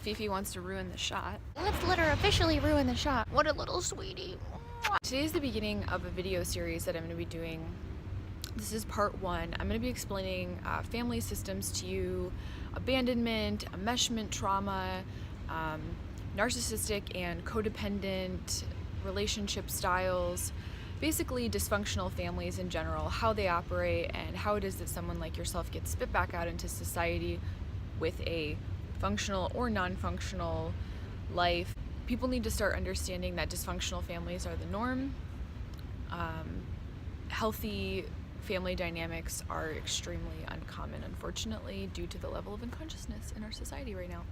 Fifi wants to ruin the shot. Let's let her officially ruin the shot. What a little sweetie. Today is the beginning of a video series that I'm going to be doing. This is part one. I'm going to be explaining family systems to you, abandonment, enmeshment trauma, narcissistic and codependent relationship styles, basically dysfunctional families in general, how they operate, and how it is that someone like yourself gets spit back out into society with a functional or non-functional life. People need to start understanding that dysfunctional families are the norm. Healthy family dynamics are extremely uncommon, unfortunately, due to the level of unconsciousness in our society right now.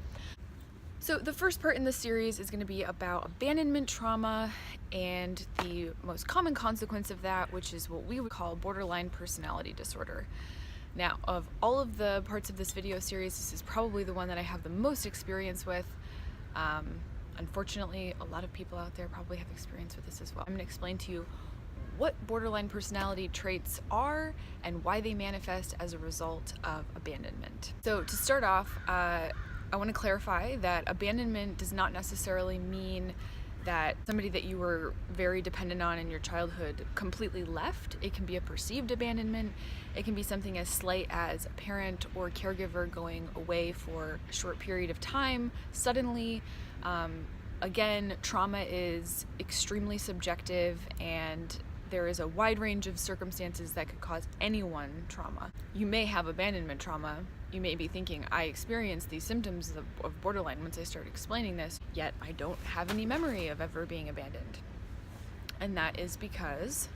So the first part in this series is going to be about abandonment trauma and the most common consequence of that, which is what we would call borderline personality disorder. Now, of all of the parts of this video series, this is probably the one that I have the most experience with. Unfortunately, a lot of people out there probably have experience with this as well. I'm going to explain to you what borderline personality traits are and why they manifest as a result of abandonment. So to start off, I want to clarify that abandonment does not necessarily mean that somebody that you were very dependent on in your childhood completely left. It can be a perceived abandonment. It can be something as slight as a parent or caregiver going away for a short period of time suddenly. Again, trauma is extremely subjective, and there is a wide range of circumstances that could cause anyone trauma. You may have abandonment trauma. You may be thinking, I experienced these symptoms of borderline once I started explaining this, yet I don't have any memory of ever being abandoned. And that is because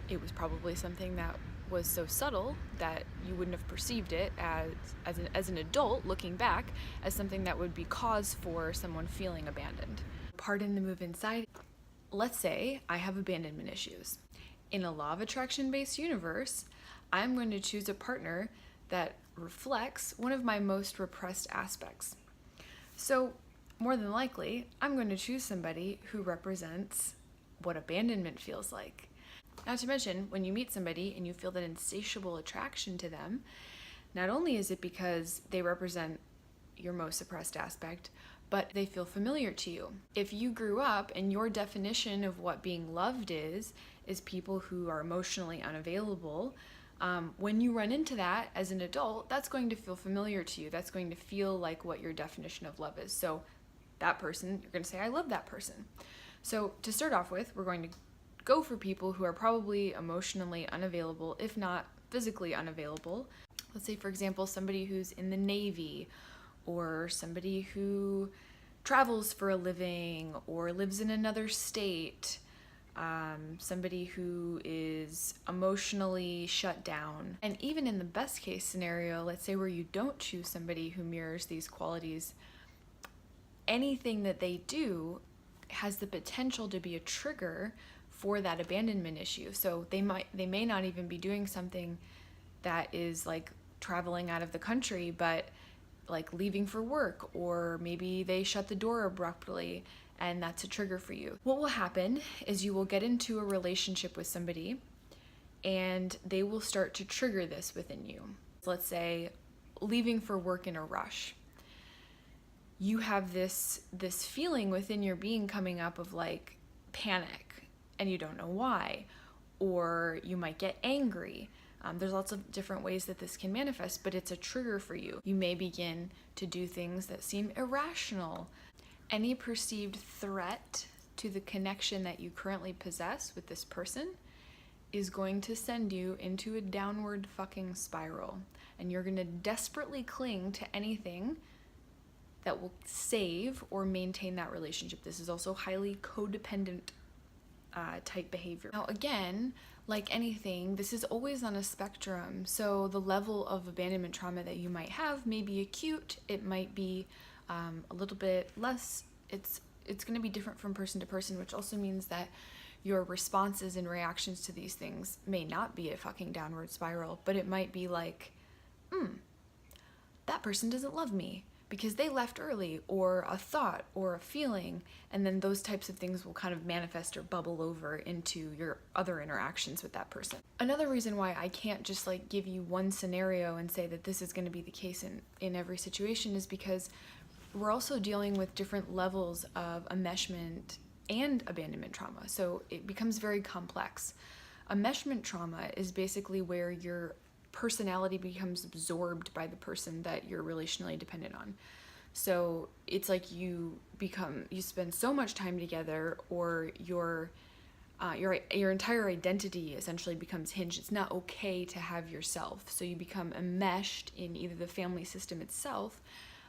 it was probably something that was so subtle that you wouldn't have perceived it as an adult looking back as something that would be cause for someone feeling abandoned. Pardon the move inside. Let's say I have abandonment issues. In a law of attraction based universe, I'm going to choose a partner that reflects one of my most repressed aspects. So more than likely, I'm going to choose somebody who represents what abandonment feels like. Not to mention, when you meet somebody and you feel that insatiable attraction to them, not only is it because they represent your most suppressed aspect, but they feel familiar to you. If you grew up and your definition of what being loved is people who are emotionally unavailable, when you run into that as an adult, that's going to feel familiar to you. That's going to feel like what your definition of love is. So that person, you're going to say, I love that person. So to start off with, we're going to go for people who are probably emotionally unavailable, if not physically unavailable. Let's say, for example, somebody who's in the Navy, or somebody who travels for a living or lives in another state, somebody who is emotionally shut down. And even in the best case scenario, let's say where you don't choose somebody who mirrors these qualities, anything that they do has the potential to be a trigger for that abandonment issue. So they may not even be doing something that is like traveling out of the country, but like leaving for work, or maybe they shut the door abruptly, and that's a trigger for you. What will happen is you will get into a relationship with somebody and they will start to trigger this within you. Let's say leaving for work in a rush. You have this feeling within your being coming up of like panic, and you don't know why, or you might get angry. There's lots of different ways that this can manifest, but it's a trigger for you. You may begin to do things that seem irrational. Any perceived threat to the connection that you currently possess with this person is going to send you into a downward fucking spiral, and you're going to desperately cling to anything that will save or maintain that relationship. This is also highly codependent type behavior. Now again, like anything, this is always on a spectrum. So the level of abandonment trauma that you might have may be acute. It might be a little bit less. It's going to be different from person to person, which also means that your responses and reactions to these things may not be a fucking downward spiral, but it might be like, that person doesn't love me because they left early, or a thought or a feeling, and then those types of things will kind of manifest or bubble over into your other interactions with that person. Another reason why I can't just like give you one scenario and say that this is going to be the case in every situation is because we're also dealing with different levels of enmeshment and abandonment trauma. So it becomes very complex. Enmeshment trauma is basically where your personality becomes absorbed by the person that you're relationally dependent on. So it's like you spend so much time together, or your entire identity essentially becomes hinged. It's not okay to have yourself. So you become enmeshed in either the family system itself,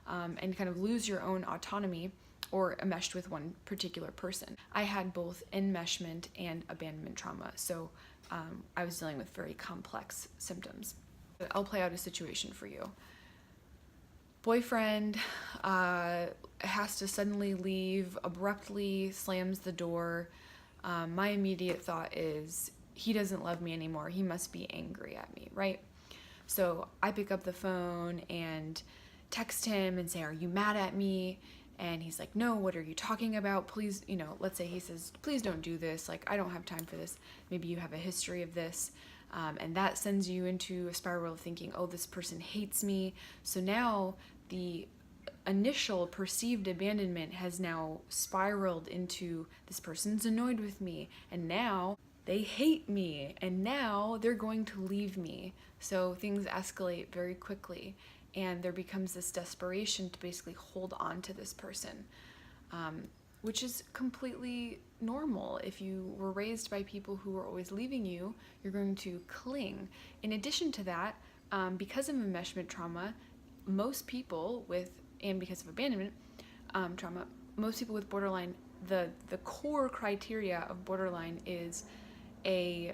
and kind of lose your own autonomy, or enmeshed with one particular person. I had both enmeshment and abandonment trauma, so I was dealing with very complex symptoms. I'll play out a situation for you. Boyfriend has to suddenly leave, abruptly slams the door. My immediate thought is, he doesn't love me anymore. He must be angry at me, right? So I pick up the phone and text him and say, "Are you mad at me?" And he's like, "No, what are you talking about? Please," let's say he says, "Please don't do this. Like, I don't have time for this. Maybe you have a history of this." And that sends you into a spiral of thinking, "Oh, this person hates me." So now the initial perceived abandonment has now spiraled into, this person's annoyed with me, and now they hate me, and now they're going to leave me. So things escalate very quickly, and there becomes this desperation to basically hold on to this person, which is completely normal. If you were raised by people who were always leaving you, you're going to cling. In addition to that, because of enmeshment trauma, most people and because of abandonment trauma, most people with borderline, the core criteria of borderline is a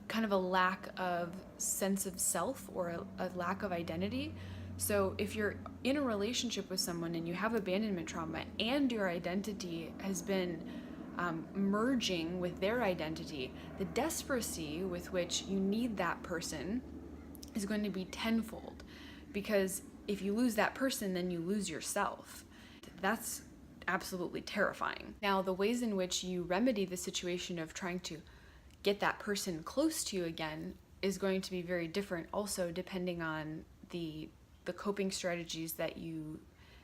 kind of a lack of sense of self, or a lack of identity. So if you're in a relationship with someone and you have abandonment trauma, and your identity has been merging with their identity, the desperation with which you need that person is going to be tenfold, because if you lose that person, then you lose yourself. That's absolutely terrifying. Now, the ways in which you remedy the situation of trying to get that person close to you again is going to be very different, also depending on the coping strategies that you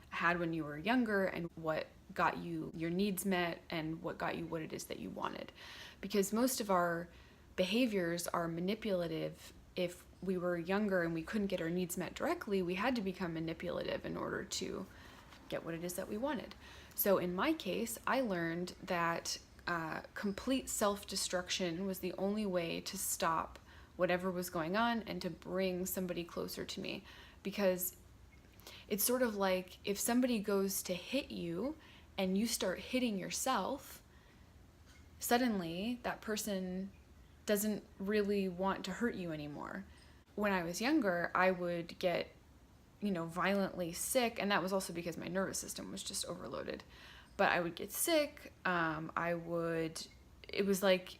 had when you were younger, and what got you your needs met, and what got you what it is that you wanted. Because most of our behaviors are manipulative. If we were younger and we couldn't get our needs met directly, we had to become manipulative in order to get what it is that we wanted. So in my case, I learned that complete self-destruction was the only way to stop whatever was going on and to bring somebody closer to me. Because it's sort of like, if somebody goes to hit you and you start hitting yourself, suddenly that person doesn't really want to hurt you anymore. When I was younger, I would get, violently sick, and that was also because my nervous system was just overloaded. But I would get sick. It was like,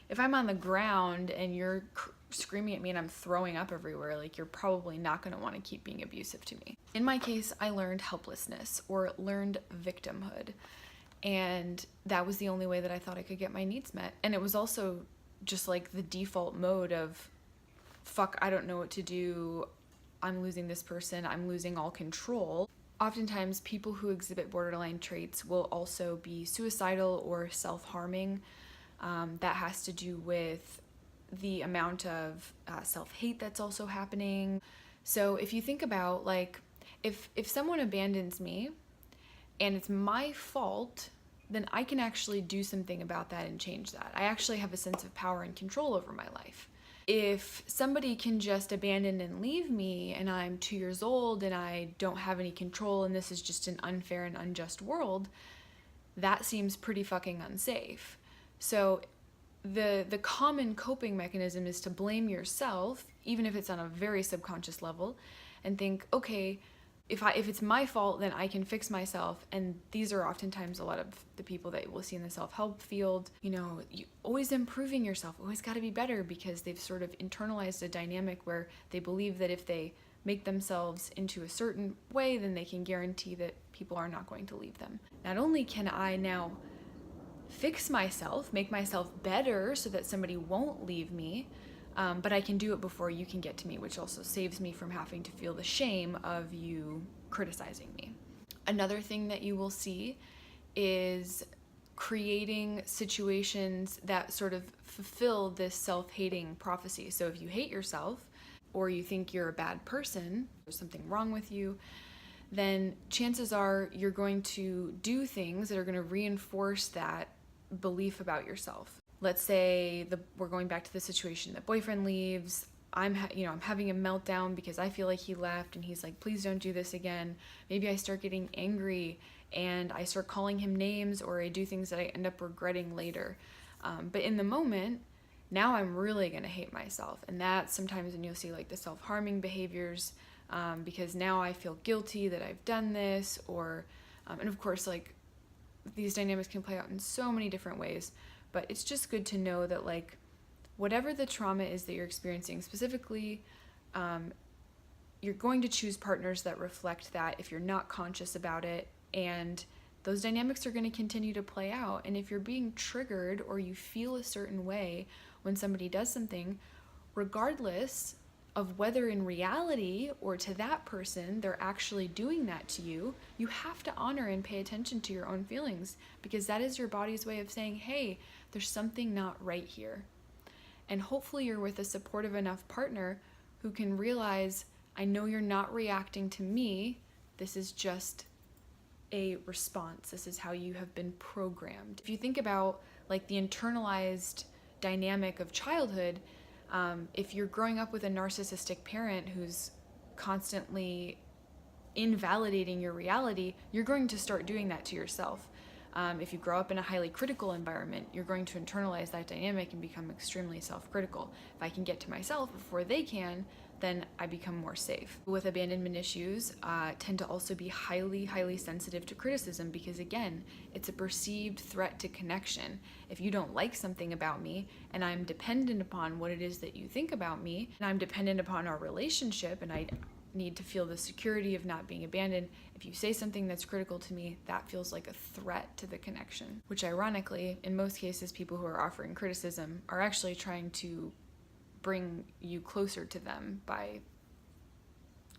if I'm on the ground and you're screaming at me and I'm throwing up everywhere, like, you're probably not going to want to keep being abusive to me. In my case, I learned helplessness, or learned victimhood. And that was the only way that I thought I could get my needs met. And it was also just like the default mode of, fuck, I don't know what to do. I'm losing this person. I'm losing all control. Oftentimes, people who exhibit borderline traits will also be suicidal or self-harming. That has to do with the amount of self-hate that's also happening. So if you think about, like, if someone abandons me and it's my fault, then I can actually do something about that and change that. I actually have a sense of power and control over my life. If somebody can just abandon and leave me, and I'm 2 years old and I don't have any control, and this is just an unfair and unjust world, that seems pretty fucking unsafe. So the common coping mechanism is to blame yourself, even if it's on a very subconscious level, and think, okay, if it's my fault, then I can fix myself. And these are oftentimes a lot of the people that we'll see in the self-help field. You always improving yourself, always got to be better, because they've sort of internalized a dynamic where they believe that if they make themselves into a certain way, then they can guarantee that people are not going to leave them. Not only can I now fix myself, make myself better so that somebody won't leave me, but I can do it before you can get to me, which also saves me from having to feel the shame of you criticizing me. Another thing that you will see is creating situations that sort of fulfill this self-hating prophecy. So if you hate yourself, or you think you're a bad person, there's something wrong with you, then chances are you're going to do things that are going to reinforce that belief about yourself. Let's say we're going back to the situation, the boyfriend leaves, I'm having a meltdown because I feel like he left, and he's like, please don't do this again. Maybe I start getting angry and I start calling him names, or I do things that I end up regretting later. But in the moment, now I'm really going to hate myself. And that's sometimes when you'll see like the self-harming behaviors, because now I feel guilty that I've done this, or, and of course, like, these dynamics can play out in so many different ways, but it's just good to know that, like, whatever the trauma is that you're experiencing specifically, you're going to choose partners that reflect that if you're not conscious about it, and those dynamics are going to continue to play out. And if you're being triggered or you feel a certain way when somebody does something, regardless of whether in reality or to that person they're actually doing that to you, you have to honor and pay attention to your own feelings, because that is your body's way of saying, hey, there's something not right here. And hopefully you're with a supportive enough partner who can realize, I know you're not reacting to me. This is just a response. This is how you have been programmed. If you think about like the internalized dynamic of childhood, if you're growing up with a narcissistic parent who's constantly invalidating your reality, you're going to start doing that to yourself. If you grow up in a highly critical environment, you're going to internalize that dynamic and become extremely self-critical. If I can get to myself before they can, then I become more safe. With abandonment issues, tend to also be highly, highly sensitive to criticism, because again, it's a perceived threat to connection. If you don't like something about me and I'm dependent upon what it is that you think about me, and I'm dependent upon our relationship, and I need to feel the security of not being abandoned, if you say something that's critical to me, that feels like a threat to the connection. Which ironically, in most cases, people who are offering criticism are actually trying to bring you closer to them by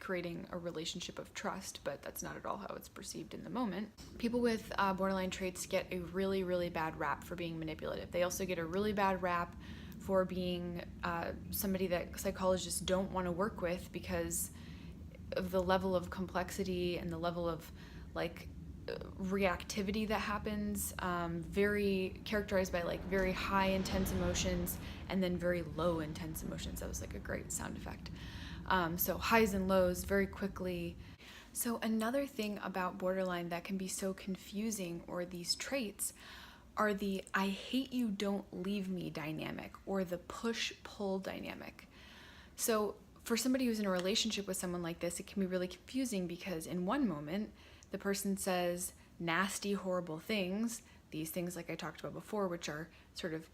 creating a relationship of trust, but that's not at all how it's perceived in the moment. People with borderline traits get a really, really bad rap for being manipulative. They also get a really bad rap for being somebody that psychologists don't want to work with because of the level of complexity and the level of like reactivity that happens, very characterized by like very high intense emotions and then very low intense emotions. That was like a great sound effect. So highs and lows very quickly. So another thing about borderline that can be so confusing, or these traits, are the I hate you, don't leave me dynamic, or the push-pull dynamic. So for somebody who's in a relationship with someone like this, it can be really confusing, because in one moment, the person says nasty, horrible things, these things like I talked about before, which are sort of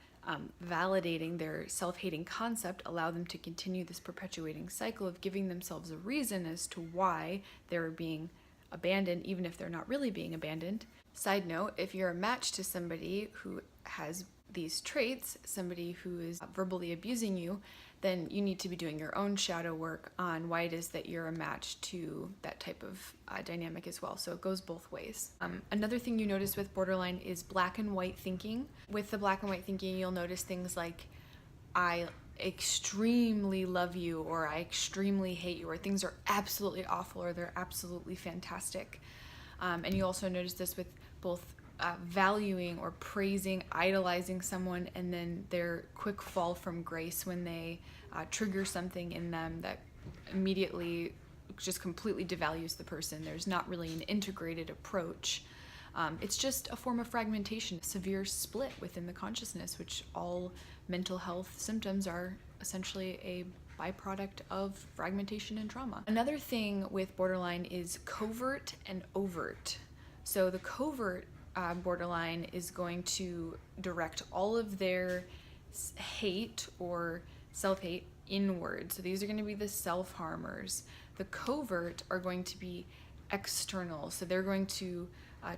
validating their self-hating concept, allow them to continue this perpetuating cycle of giving themselves a reason as to why they're being abandoned, even if they're not really being abandoned. Side note, if you're a match to somebody who has these traits, somebody who is verbally abusing you, then you need to be doing your own shadow work on why it is that you're a match to that type of dynamic as well. So it goes both ways. Another thing you notice with borderline is black and white thinking. With the black and white thinking, you'll notice things like, I extremely love you, or I extremely hate you, or things are absolutely awful, or they're absolutely fantastic. And you also notice this with both valuing or praising, idolizing someone, and then their quick fall from grace when they trigger something in them that immediately just completely devalues the person. There's not really an integrated approach. It's just a form of fragmentation, a severe split within the consciousness, which all mental health symptoms are essentially a byproduct of fragmentation and trauma. Another thing with borderline is covert and overt. So the covert borderline is going to direct all of their hate or self-hate inward. So these are going to be the self-harmers. The covert are going to be external. So they're going to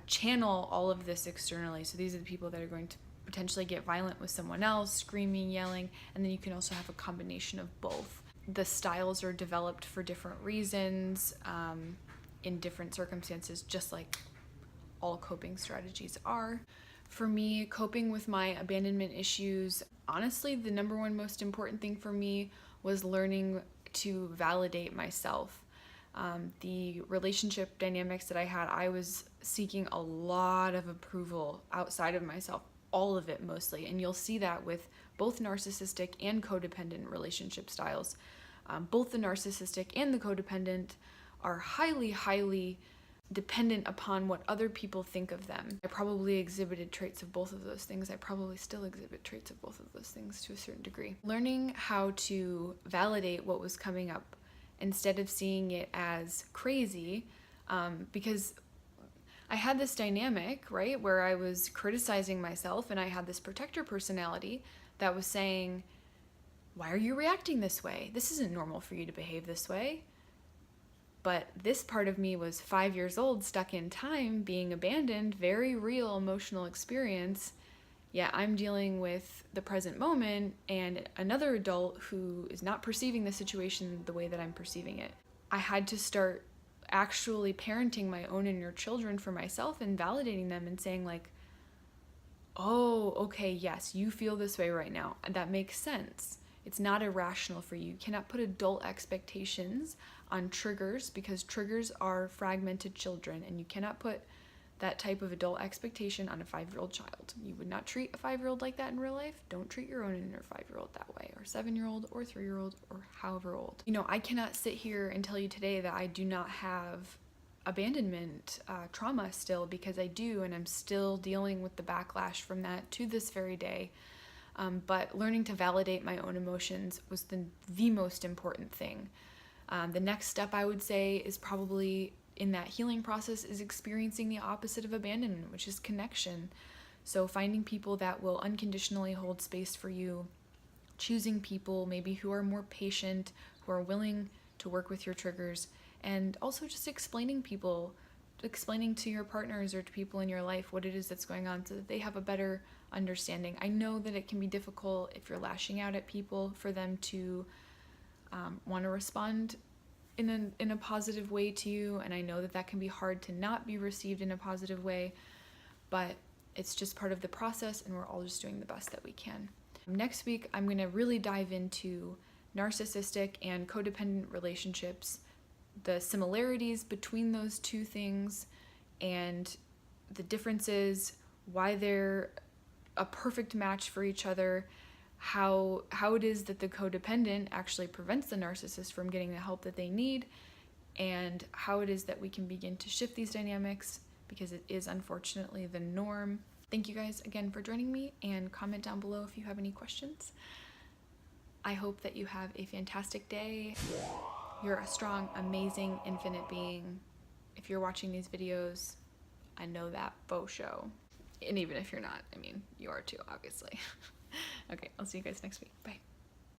channel all of this externally. So these are the people that are going to potentially get violent with someone else, screaming, yelling, and then you can also have a combination of both. The styles are developed for different reasons. in different circumstances, just like all coping strategies are. For me, coping with my abandonment issues, honestly, the number one most important thing for me was learning to validate myself. The relationship dynamics that I had, I was seeking a lot of approval outside of myself, all of it mostly. And you'll see that with both narcissistic and codependent relationship styles. Both the narcissistic and the codependent are highly, highly dependent upon what other people think of them. I probably exhibited traits of both of those things. I probably still exhibit traits of both of those things to a certain degree. Learning how to validate what was coming up instead of seeing it as crazy, because I had this dynamic, right, where I was criticizing myself, and I had this protector personality that was saying, why are you reacting this way? This isn't normal for you to behave this way. But this part of me was 5 years old, stuck in time, being abandoned, very real emotional experience. Yet I'm dealing with the present moment and another adult who is not perceiving the situation the way that I'm perceiving it. I had to start actually parenting my own inner children for myself and validating them and saying like, oh, okay, yes, you feel this way right now. That makes sense. It's not irrational for you. You cannot put adult expectations on triggers because triggers are fragmented children, and you cannot put that type of adult expectation on a 5-year-old child. You would not treat a 5-year-old like that in real life. Don't treat your own inner 5-year-old that way, or 7-year-old, or 3-year-old, or however old. You know, I cannot sit here and tell you today that I do not have abandonment trauma still, because I do, and I'm still dealing with the backlash from that to this very day. But learning to validate my own emotions was the most important thing. The next step, I would say, is probably in that healing process is experiencing the opposite of abandonment, which is connection. So finding people that will unconditionally hold space for you, choosing people maybe who are more patient, who are willing to work with your triggers, and also just explaining to your partners or to people in your life what it is that's going on so that they have a better understanding. I know that it can be difficult if you're lashing out at people for them to want to respond in a positive way to you, and I know that can be hard to not be received in a positive way, but it's just part of the process, and we're all just doing the best that we can. Next week, I'm going to really dive into narcissistic and codependent relationships, the similarities between those two things, and the differences, why they're a perfect match for each other, how it is that the codependent actually prevents the narcissist from getting the help that they need, and how it is that we can begin to shift these dynamics, because it is unfortunately the norm. Thank you guys again for joining me, and comment down below if you have any questions. I hope that you have a fantastic day. You're a strong, amazing, infinite being. If you're watching these videos, I know that faux show. And even if you're not, I mean, you are too, obviously. Okay, I'll see you guys next week. Bye.